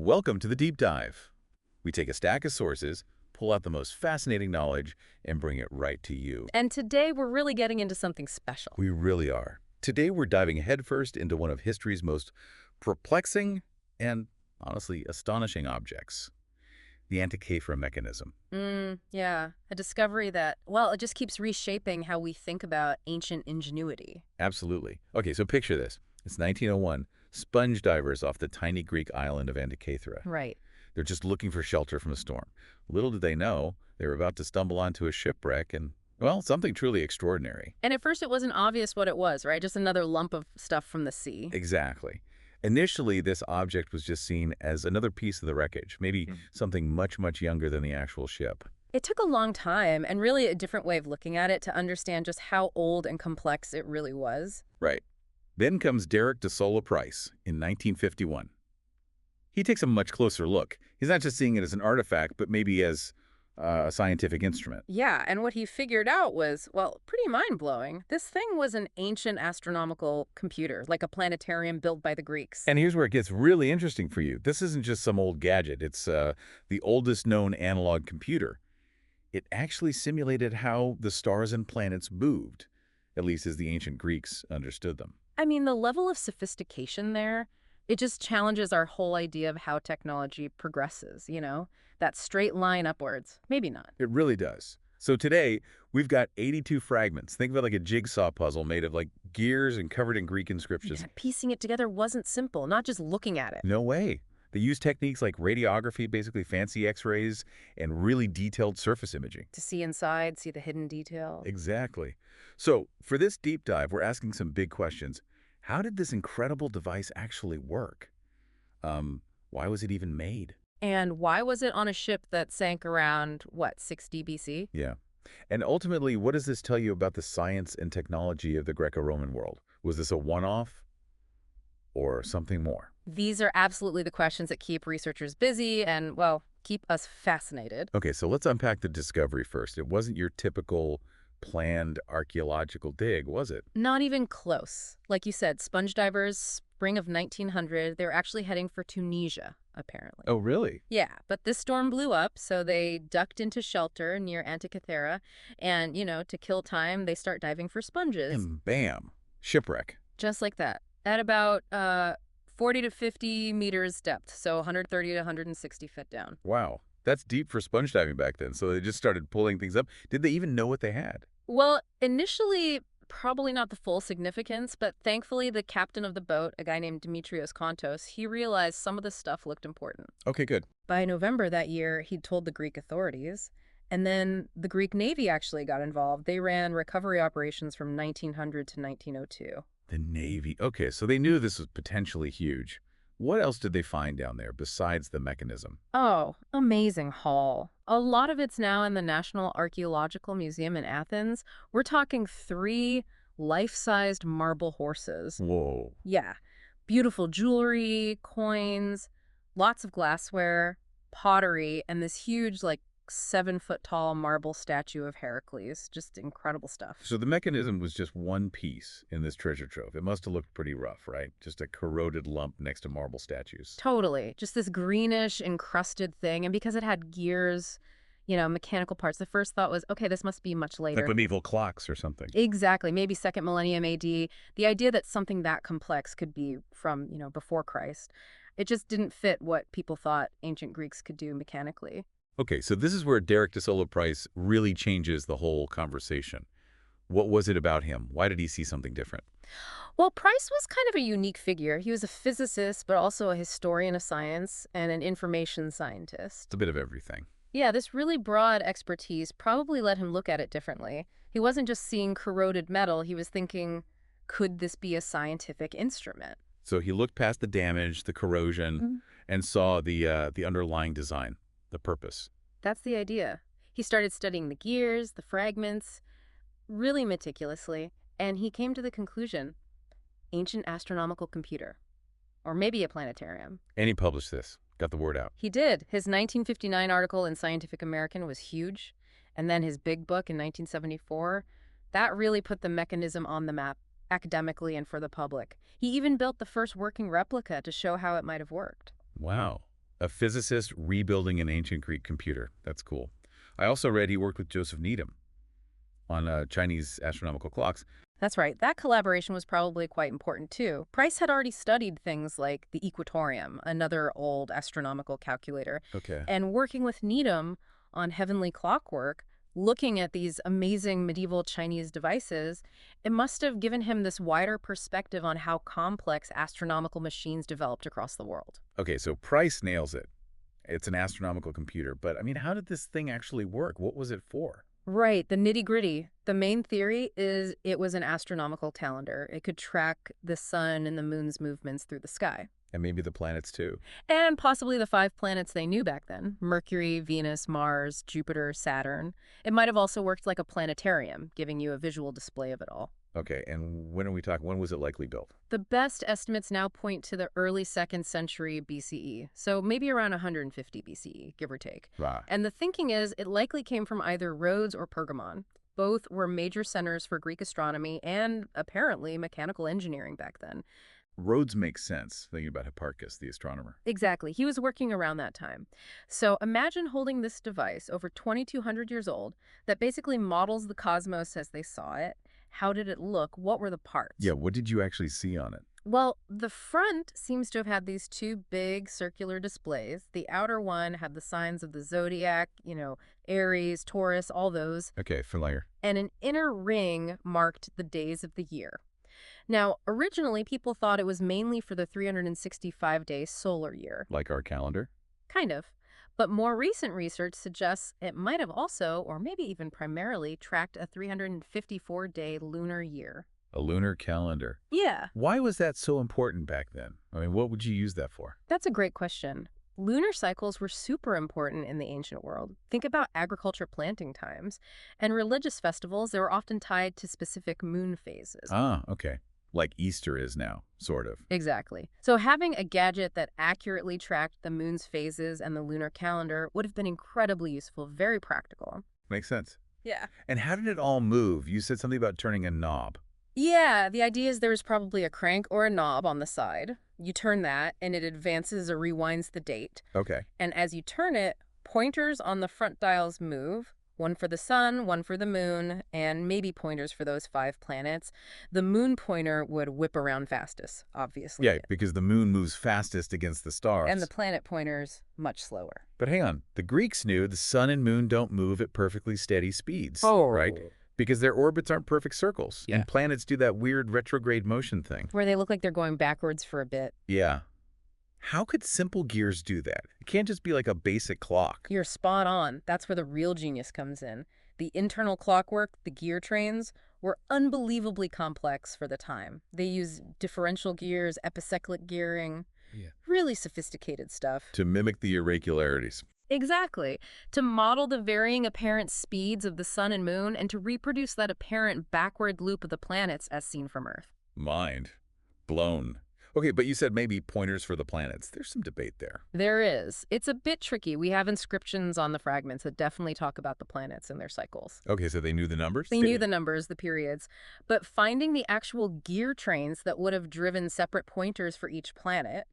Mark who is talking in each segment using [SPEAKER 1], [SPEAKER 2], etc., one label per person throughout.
[SPEAKER 1] Welcome to the Deep Dive. We take a stack of sources, pull out the most fascinating knowledge, and bring it right to you.
[SPEAKER 2] And today we're really getting into something special.
[SPEAKER 1] We really are. Today we're diving headfirst into one of history's most perplexing and, honestly, astonishing objects, the Antikythera Mechanism.
[SPEAKER 2] Yeah, a discovery that, well, it just keeps reshaping how we think about ancient ingenuity.
[SPEAKER 1] Absolutely. Okay, so picture this. It's 1901. Sponge divers off the tiny Greek island of Antikythera.
[SPEAKER 2] Right.
[SPEAKER 1] They're just looking for shelter from a storm. Little did they know, they were about to stumble onto a shipwreck and, well, something truly extraordinary.
[SPEAKER 2] And at first it wasn't obvious what it was, right? Just another lump of stuff from the sea.
[SPEAKER 1] Exactly. Initially, this object was just seen as another piece of the wreckage, maybe something much, much younger than the actual ship.
[SPEAKER 2] It took a long time and really a different way of looking at it to understand just how old and complex it really was.
[SPEAKER 1] Right. Then comes Derek de Sola Price in 1951. He takes a much closer look. He's not just seeing it as an artifact, but maybe as a scientific instrument.
[SPEAKER 2] Yeah, and what he figured out was, well, pretty mind-blowing. This thing was an ancient astronomical computer, like a planetarium built by the Greeks.
[SPEAKER 1] And here's where it gets really interesting for you. This isn't just some old gadget. It's the oldest known analog computer. It actually simulated how the stars and planets moved, at least as the ancient Greeks understood them.
[SPEAKER 2] I mean, the level of sophistication there, it just challenges our whole idea of how technology progresses, you know? That straight line upwards. Maybe not.
[SPEAKER 1] It really does. So today, we've got 82 fragments. Think of it like a jigsaw puzzle made of like gears and covered in Greek inscriptions.
[SPEAKER 2] Yeah, piecing it together wasn't simple, not just looking at it.
[SPEAKER 1] No way. They use techniques like radiography, basically fancy x-rays, and really detailed surface imaging.
[SPEAKER 2] To see inside, see the hidden detail.
[SPEAKER 1] Exactly. So for this deep dive, we're asking some big questions. How did this incredible device actually work? Why was it even made?
[SPEAKER 2] And why was it on a ship that sank around, what, 60 BC?
[SPEAKER 1] Yeah. And ultimately, what does this tell you about the science and technology of the Greco-Roman world? Was this a one-off or something more?
[SPEAKER 2] These are absolutely the questions that keep researchers busy and, well, keep us fascinated.
[SPEAKER 1] Okay, so let's unpack the discovery first. It wasn't your typical planned archaeological dig, was it?
[SPEAKER 2] Not even close. Like you said, sponge divers, spring of 1900, they were actually heading for Tunisia, apparently.
[SPEAKER 1] Oh, really?
[SPEAKER 2] Yeah, but this storm blew up, so they ducked into shelter near Antikythera, and, you know, to kill time, they start diving for sponges.
[SPEAKER 1] And bam, shipwreck.
[SPEAKER 2] Just like that. At about 40 to 50 meters depth, so 130 to 160 feet down.
[SPEAKER 1] Wow, that's deep for sponge diving back then. So they just started pulling things up. Did they even know what they had?
[SPEAKER 2] Well, initially, probably not the full significance, but thankfully the captain of the boat, a guy named Demetrios Kontos, he realized some of this stuff looked important.
[SPEAKER 1] Okay, good.
[SPEAKER 2] By November that year, he'd told the Greek authorities, and then the Greek Navy actually got involved. They ran recovery operations from 1900 to 1902.
[SPEAKER 1] The Navy. Okay, so they knew this was potentially huge. What else did they find down there besides the mechanism?
[SPEAKER 2] Oh, amazing haul. A lot of it's now in the National Archaeological Museum in Athens. We're talking 3 life-sized marble horses.
[SPEAKER 1] Whoa.
[SPEAKER 2] Yeah, beautiful jewelry, coins, lots of glassware, pottery, and this huge, like, 7-foot-tall marble statue of Heracles. Just incredible stuff.
[SPEAKER 1] So the mechanism was just one piece in this treasure trove. It must have looked pretty rough, right? Just a corroded lump next to marble statues.
[SPEAKER 2] Totally. Just this greenish, encrusted thing. And because it had gears, you know, mechanical parts, the first thought was, okay, this must be much later.
[SPEAKER 1] Like medieval clocks or something.
[SPEAKER 2] Exactly. Maybe 2nd millennium AD. The idea that something that complex could be from, you know, before Christ, it just didn't fit what people thought ancient Greeks could do mechanically.
[SPEAKER 1] Okay, so this is where Derek de Sola Price really changes the whole conversation. What was it about him? Why did he see something different?
[SPEAKER 2] Well, Price was kind of a unique figure. He was a physicist, but also a historian of science and an information scientist.
[SPEAKER 1] It's a bit of everything.
[SPEAKER 2] Yeah, this really broad expertise probably let him look at it differently. He wasn't just seeing corroded metal, he was thinking, could this be a scientific instrument?
[SPEAKER 1] So he looked past the damage, the corrosion, and saw the underlying design, the purpose.
[SPEAKER 2] That's the idea. He started studying the gears, the fragments, really meticulously, and he came to the conclusion, ancient astronomical computer, or maybe a planetarium.
[SPEAKER 1] And he published this, got the word out.
[SPEAKER 2] He did. His 1959 article in Scientific American was huge, and then his big book in 1974, that really put the mechanism on the map, academically and for the public. He even built the first working replica to show how it might have worked.
[SPEAKER 1] Wow. A physicist rebuilding an ancient Greek computer. That's cool. I also read he worked with Joseph Needham on Chinese astronomical clocks.
[SPEAKER 2] That's right. That collaboration was probably quite important, too. Price had already studied things like the equatorium, another old astronomical calculator,
[SPEAKER 1] Okay.
[SPEAKER 2] and working with Needham on heavenly clockwork, looking at these amazing medieval Chinese devices, it must have given him this wider perspective on how complex astronomical machines developed across the world.
[SPEAKER 1] Okay, so Price nails it. It's an astronomical computer. But, I mean, how did this thing actually work? What was it for?
[SPEAKER 2] Right, the nitty-gritty. The main theory is it was an astronomical calendar. It could track the sun and the moon's movements through the sky.
[SPEAKER 1] And maybe the planets, too.
[SPEAKER 2] And possibly the 5 planets they knew back then: Mercury, Venus, Mars, Jupiter, Saturn. It might have also worked like a planetarium, giving you a visual display of it all.
[SPEAKER 1] Okay, and when are we talking? When was it likely built?
[SPEAKER 2] The best estimates now point to the early 2nd century BCE, so maybe around 150 BCE, give or take.
[SPEAKER 1] Right.
[SPEAKER 2] And the thinking is it likely came from either Rhodes or Pergamon. Both were major centers for Greek astronomy and, apparently, mechanical engineering back then.
[SPEAKER 1] Rhodes makes sense, thinking about Hipparchus, the astronomer.
[SPEAKER 2] Exactly. He was working around that time. So imagine holding this device over 2,200 years old that basically models the cosmos as they saw it. How did it look? What were the parts?
[SPEAKER 1] Yeah, what did you actually see on it?
[SPEAKER 2] Well, the front seems to have had these two big circular displays. The outer one had the signs of the zodiac, Aries, Taurus, all those.
[SPEAKER 1] Okay, familiar.
[SPEAKER 2] And an inner ring marked the days of the year. Now, originally, people thought it was mainly for the 365-day solar year.
[SPEAKER 1] Like our calendar?
[SPEAKER 2] Kind of. But more recent research suggests it might have also, or maybe even primarily, tracked a 354-day lunar year.
[SPEAKER 1] A lunar calendar.
[SPEAKER 2] Yeah,
[SPEAKER 1] Why was that so important back then? I mean, what would you use that for?
[SPEAKER 2] that's a great question. Lunar cycles were super important in the ancient world. Think about agriculture planting times. And religious festivals, they were often tied to specific moon phases.
[SPEAKER 1] Ah, okay. Like Easter is now, sort of.
[SPEAKER 2] Exactly. So having a gadget that accurately tracked the moon's phases and the lunar calendar would have been incredibly useful, very practical.
[SPEAKER 1] Makes sense.
[SPEAKER 2] Yeah.
[SPEAKER 1] And how did it all move? You said something about turning a knob.
[SPEAKER 2] Yeah, the idea is there's probably a crank or a knob on the side. You turn that, and it advances or rewinds the date.
[SPEAKER 1] Okay.
[SPEAKER 2] And as you turn it, pointers on the front dials move. One for the sun, one for the moon, and maybe pointers for those 5 planets. The moon pointer would whip around fastest, obviously.
[SPEAKER 1] Yeah, because the moon moves fastest against the stars.
[SPEAKER 2] And the planet pointers much slower.
[SPEAKER 1] But hang on. The Greeks knew the sun and moon don't move at perfectly steady speeds.
[SPEAKER 2] Oh.
[SPEAKER 1] Right? Because their orbits aren't perfect circles.
[SPEAKER 2] Yeah.
[SPEAKER 1] And planets do that weird retrograde motion thing.
[SPEAKER 2] Where they look like they're going backwards for a bit.
[SPEAKER 1] Yeah. How could simple gears do that? It can't just be like a basic clock.
[SPEAKER 2] You're spot on. That's where the real genius comes in. The internal clockwork, the gear trains, were unbelievably complex for the time. They use differential gears, epicyclic gearing, really sophisticated stuff.
[SPEAKER 1] To mimic the irregularities.
[SPEAKER 2] Exactly. To model the varying apparent speeds of the sun and moon and to reproduce that apparent backward loop of the planets as seen from Earth.
[SPEAKER 1] Mind blown. Okay, but you said maybe pointers for the planets. There's some debate there.
[SPEAKER 2] There is. It's a bit tricky. We have inscriptions on the fragments that definitely talk about the planets and their cycles.
[SPEAKER 1] Okay, so they knew the numbers?
[SPEAKER 2] They knew the numbers, the periods, but finding the actual gear trains that would have driven separate pointers for each planet,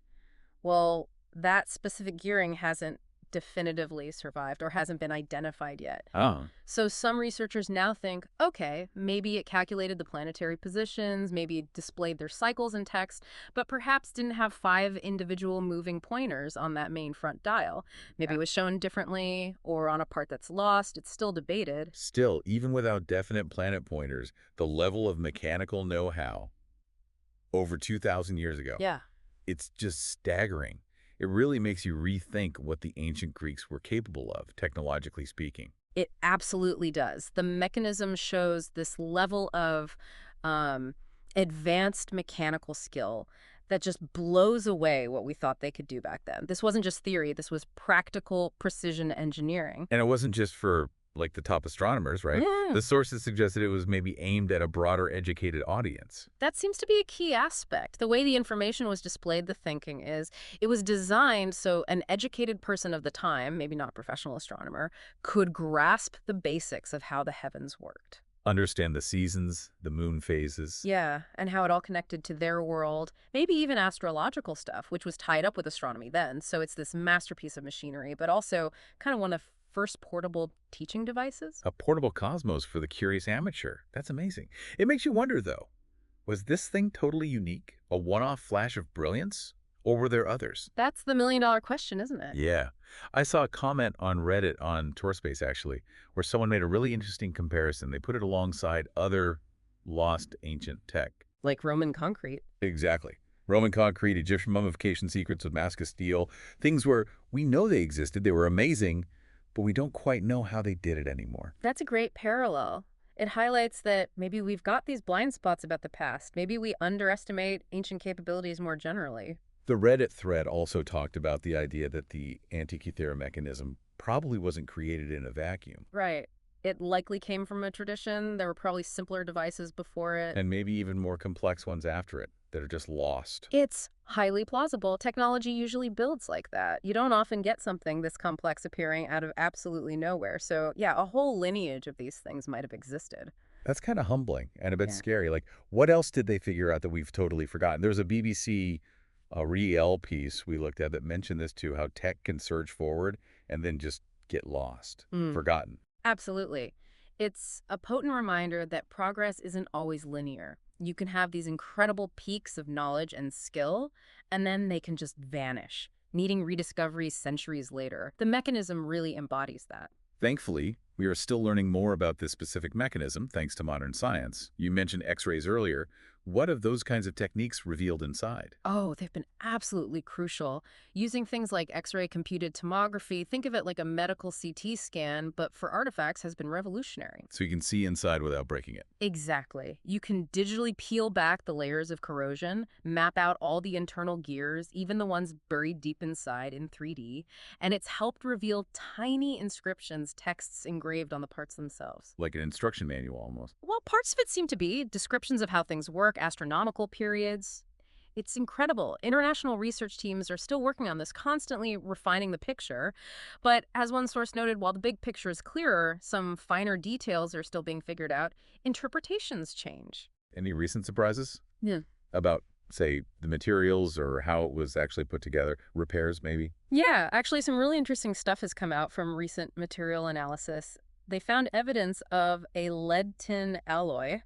[SPEAKER 2] well, that specific gearing hasn't definitively survived or hasn't been identified yet.
[SPEAKER 1] Oh.
[SPEAKER 2] So some researchers now think, okay, maybe it calculated the planetary positions, maybe it displayed their cycles in text, but perhaps didn't have 5 individual moving pointers on that main front dial. Maybe it was shown differently or on a part that's lost. It's still debated.
[SPEAKER 1] Still, even without definite planet pointers, the level of mechanical know-how over 2,000 years ago,
[SPEAKER 2] Yeah.
[SPEAKER 1] it's just staggering. It really makes you rethink what the ancient Greeks were capable of, technologically speaking.
[SPEAKER 2] It absolutely does. The mechanism shows this level of advanced mechanical skill that just blows away what we thought they could do back then. This wasn't just theory. This was practical precision engineering.
[SPEAKER 1] And it wasn't just for, like, the top astronomers, right?
[SPEAKER 2] Yeah.
[SPEAKER 1] The sources suggested it was maybe aimed at a broader educated audience.
[SPEAKER 2] That seems to be a key aspect. The way the information was displayed, the thinking is, it was designed so an educated person of the time, maybe not a professional astronomer, could grasp the basics of how the heavens worked.
[SPEAKER 1] Understand the seasons, the moon phases.
[SPEAKER 2] Yeah, and how it all connected to their world, maybe even astrological stuff, which was tied up with astronomy then. So it's this masterpiece of machinery, but also kind of one of the first portable teaching devices.
[SPEAKER 1] A portable cosmos for the curious amateur. That's amazing. It makes you wonder, though, was this thing totally unique? A one-off flash of brilliance? Or were there others?
[SPEAKER 2] That's the million-dollar question, isn't it?
[SPEAKER 1] Yeah. I saw a comment on Reddit on Tourspace, actually, where someone made a really interesting comparison. They put it alongside other lost ancient tech.
[SPEAKER 2] Like Roman concrete.
[SPEAKER 1] Exactly. Roman concrete, Egyptian mummification secrets of Damascus steel, things where we know they existed, they were amazing, but we don't quite know how they did it anymore.
[SPEAKER 2] That's a great parallel. It highlights that maybe we've got these blind spots about the past. Maybe we underestimate ancient capabilities more generally.
[SPEAKER 1] The Reddit thread also talked about the idea that the Antikythera mechanism probably wasn't created in a vacuum,
[SPEAKER 2] Right. It likely came from a tradition. There were probably simpler devices before it.
[SPEAKER 1] and maybe even more complex ones after it that are just lost.
[SPEAKER 2] It's highly plausible. Technology usually builds like that. You don't often get something this complex appearing out of absolutely nowhere. So, yeah, a whole lineage of these things might have existed.
[SPEAKER 1] That's kind of humbling and a bit
[SPEAKER 2] Yeah.
[SPEAKER 1] scary. Like, what else did they figure out that we've totally forgotten? There's a BBC Riel piece we looked at that mentioned this too, how tech can surge forward and then just get lost,
[SPEAKER 2] Mm,
[SPEAKER 1] forgotten.
[SPEAKER 2] absolutely. It's a potent reminder that progress isn't always linear. You can have these incredible peaks of knowledge and skill, and then they can just vanish, needing rediscovery centuries later. The mechanism really embodies that.
[SPEAKER 1] Thankfully, we are still learning more about this specific mechanism thanks to modern science. You mentioned X-rays earlier. What of those kinds of techniques revealed inside?
[SPEAKER 2] Oh, they've been absolutely crucial. Using things like X-ray computed tomography, think of it like a medical CT scan, but for artifacts has been revolutionary.
[SPEAKER 1] So you can see inside without breaking it.
[SPEAKER 2] Exactly. You can digitally peel back the layers of corrosion, map out all the internal gears, even the ones buried deep inside in 3D, and it's helped reveal tiny inscriptions, texts engraved on the parts themselves.
[SPEAKER 1] Like an instruction manual almost.
[SPEAKER 2] Well, parts of it seem to be descriptions of how things work, astronomical periods. It's incredible. International research teams are still working on this, constantly refining the picture. But as one source noted, while the big picture is clearer, some finer details are still being figured out. Interpretations change.
[SPEAKER 1] Any recent surprises?
[SPEAKER 2] Yeah.
[SPEAKER 1] About, say, the materials or how it was actually put together? Repairs, maybe?
[SPEAKER 2] Yeah, actually, some really interesting stuff has come out from recent material analysis. They found evidence of a lead-tin alloy.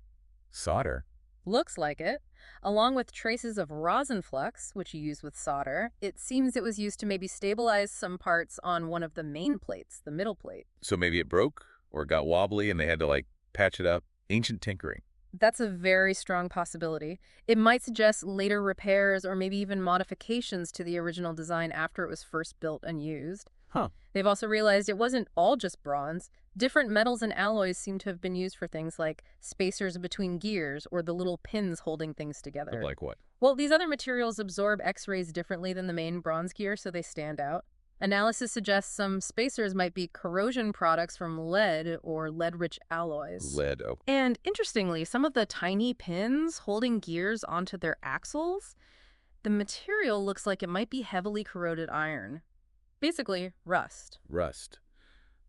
[SPEAKER 1] Solder?
[SPEAKER 2] Looks like it. Along with traces of rosin flux, which you use with solder, it seems it was used to maybe stabilize some parts on one of the main plates, the middle plate.
[SPEAKER 1] So maybe it broke or it got wobbly and they had to, like, patch it up? Ancient tinkering.
[SPEAKER 2] That's a very strong possibility. It might suggest later repairs or maybe even modifications to the original design after it was first built and used.
[SPEAKER 1] Huh.
[SPEAKER 2] They've also realized it wasn't all just bronze. Different metals and alloys seem to have been used for things like spacers between gears or the little pins holding things together.
[SPEAKER 1] Like what?
[SPEAKER 2] Well, these other materials absorb X-rays differently than the main bronze gear, so they stand out. Analysis suggests some spacers might be corrosion products from lead or lead-rich alloys.
[SPEAKER 1] Lead. Oh,
[SPEAKER 2] And interestingly, some of the tiny pins holding gears onto their axles, the material looks like it might be heavily corroded iron. Basically, rust.
[SPEAKER 1] rust.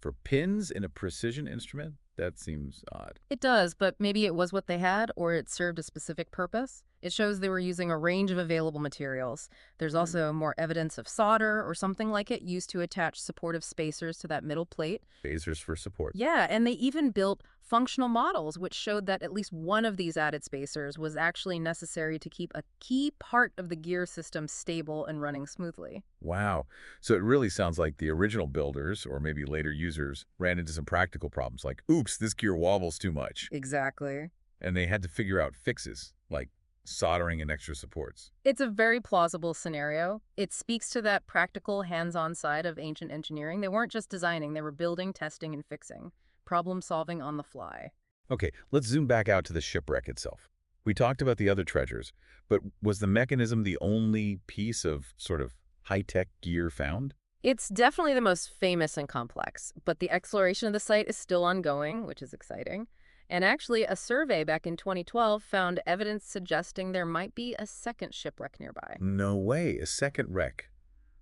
[SPEAKER 1] For pins in a precision instrument? That seems odd.
[SPEAKER 2] It does, but maybe it was what they had, or it served a specific purpose. It shows they were using a range of available materials. There's also more evidence of solder or something like it used to attach supportive spacers to that middle plate.
[SPEAKER 1] Phasers for support.
[SPEAKER 2] Yeah, and they even built functional models which showed that at least one of these added spacers was actually necessary to keep a key part of the gear system stable and running smoothly.
[SPEAKER 1] Wow. So it really sounds like the original builders, or maybe later users, ran into some practical problems like, oops, this gear wobbles too much.
[SPEAKER 2] Exactly.
[SPEAKER 1] And they had to figure out fixes, like soldering and extra supports.
[SPEAKER 2] It's a very plausible scenario. It speaks to that practical, hands-on side of ancient engineering. They weren't just designing, they were building, testing, and fixing. Problem solving on the fly.
[SPEAKER 1] Okay, let's zoom back out to the shipwreck itself. We talked about the other treasures, but was the mechanism the only piece of sort of high-tech gear found?
[SPEAKER 2] It's definitely the most famous and complex, but the exploration of the site is still ongoing, which is exciting. And actually, a survey back in 2012 found evidence suggesting there might be a second shipwreck nearby.
[SPEAKER 1] No way, a second wreck.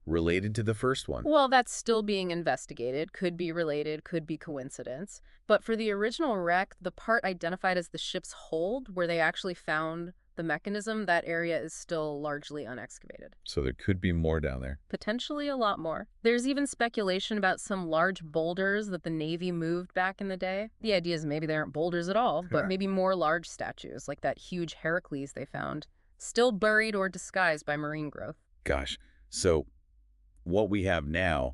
[SPEAKER 1] related to the first one.
[SPEAKER 2] Well, that's still being investigated. Could be related, could be coincidence. But for the original wreck, the part identified as the ship's hold, where they actually found the mechanism, that area is still largely unexcavated.
[SPEAKER 1] So there could be more down there.
[SPEAKER 2] Potentially a lot more. There's even speculation about some large boulders that the Navy moved back in the day. The idea is maybe they aren't boulders at all, but maybe more large statues, like that huge Heracles they found, still buried or disguised by marine growth.
[SPEAKER 1] Gosh, so what we have now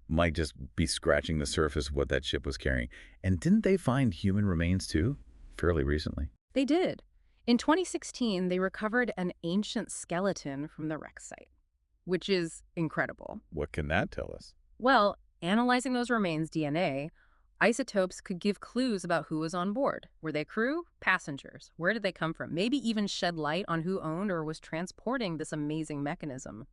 [SPEAKER 1] might just be scratching the surface of what that ship was carrying. And didn't they find human remains too, fairly recently?
[SPEAKER 2] They did. In 2016, they recovered an ancient skeleton from the wreck site, which is incredible.
[SPEAKER 1] What can that tell us?
[SPEAKER 2] Well, analyzing those remains' DNA, isotopes could give clues about who was on board. Were they crew? Passengers? Where did they come from? Maybe even shed light on who owned or was transporting this amazing mechanism.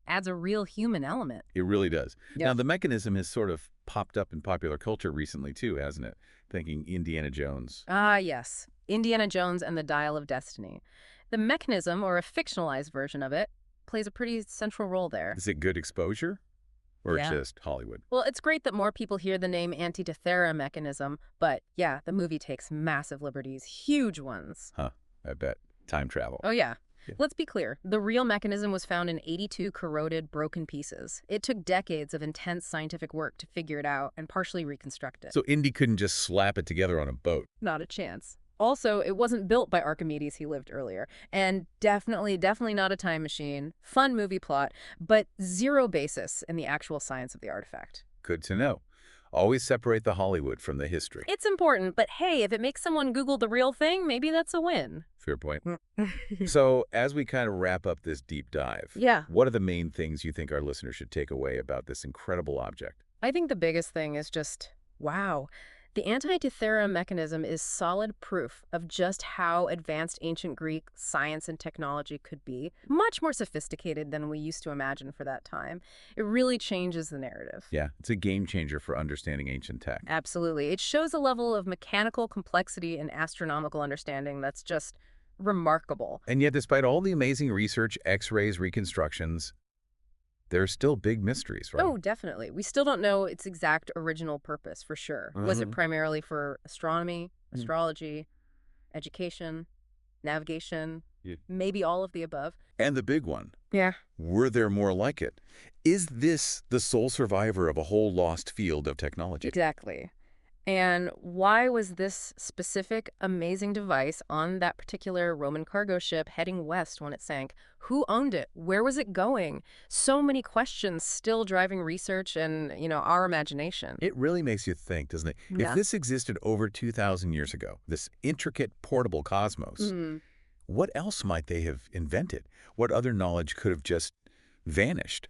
[SPEAKER 2] Adds a real human element.
[SPEAKER 1] It really does.
[SPEAKER 2] Yeah.
[SPEAKER 1] Now, the mechanism has sort of popped up in popular culture recently too, hasn't it? Thinking Indiana Jones.
[SPEAKER 2] Ah, yes. Indiana Jones and the Dial of Destiny. The mechanism, or a fictionalized version of it, plays a pretty central role there.
[SPEAKER 1] Is it good exposure? Or
[SPEAKER 2] Yeah.
[SPEAKER 1] just Hollywood?
[SPEAKER 2] Well, it's great that more people hear the name Antikythera Mechanism, but yeah, the movie takes massive liberties, huge ones.
[SPEAKER 1] Huh, I bet. Time travel.
[SPEAKER 2] Oh, yeah.
[SPEAKER 1] Yeah.
[SPEAKER 2] Let's be clear. The real mechanism was found in 82 corroded, broken pieces. It took decades of intense scientific work to figure it out and partially reconstruct it.
[SPEAKER 1] So Indy couldn't just slap it together on a boat.
[SPEAKER 2] Not a chance. Also, it wasn't built by Archimedes, he lived earlier. And definitely not a time machine. Fun movie plot, but zero basis in the actual science of the artifact.
[SPEAKER 1] Good to know. Always separate the Hollywood from the history.
[SPEAKER 2] It's important, but hey, if it makes someone Google the real thing, maybe that's a win.
[SPEAKER 1] Fair point. So as we kind of wrap up this deep dive,
[SPEAKER 2] Yeah.
[SPEAKER 1] what are the main things you think our listeners should take away about this incredible object?
[SPEAKER 2] I think the biggest thing is just, wow. The Antikythera Mechanism is solid proof of just how advanced ancient Greek science and technology could be, much more sophisticated than we used to imagine for that time. It really changes the narrative.
[SPEAKER 1] Yeah, it's a game changer for understanding ancient tech.
[SPEAKER 2] Absolutely. It shows a level of mechanical complexity and astronomical understanding that's just remarkable.
[SPEAKER 1] And yet, despite all the amazing research, X-rays, reconstructions, there's still big mysteries, right?
[SPEAKER 2] Oh, definitely. We still don't know its exact original purpose, for sure. Was it primarily for astronomy, astrology, education, navigation,
[SPEAKER 1] Yeah.
[SPEAKER 2] maybe all of the above?
[SPEAKER 1] And the big one,
[SPEAKER 2] Yeah.
[SPEAKER 1] were there more like it? Is this the sole survivor of a whole lost field of technology?
[SPEAKER 2] Exactly. And why was this specific amazing device on that particular Roman cargo ship heading west when it sank? Who owned it? Where was it going? So many questions still driving research and, our imagination.
[SPEAKER 1] It really makes you think, doesn't it?
[SPEAKER 2] Yeah.
[SPEAKER 1] If this existed over 2,000 years ago, this intricate portable cosmos, what else might they have invented? What other knowledge could have just vanished?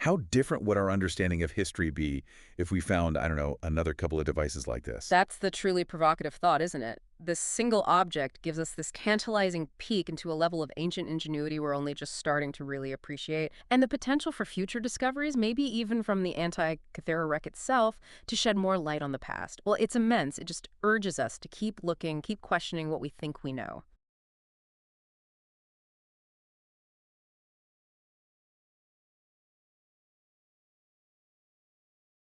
[SPEAKER 1] How different would our understanding of history be if we found, I don't know, another couple of devices like this?
[SPEAKER 2] That's the truly provocative thought, isn't it? This single object gives us this tantalizing peek into a level of ancient ingenuity we're only just starting to really appreciate, and the potential for future discoveries, maybe even from the Antikythera wreck itself, to shed more light on the past. Well, it's immense. It just urges us to keep looking, keep questioning what we think we know.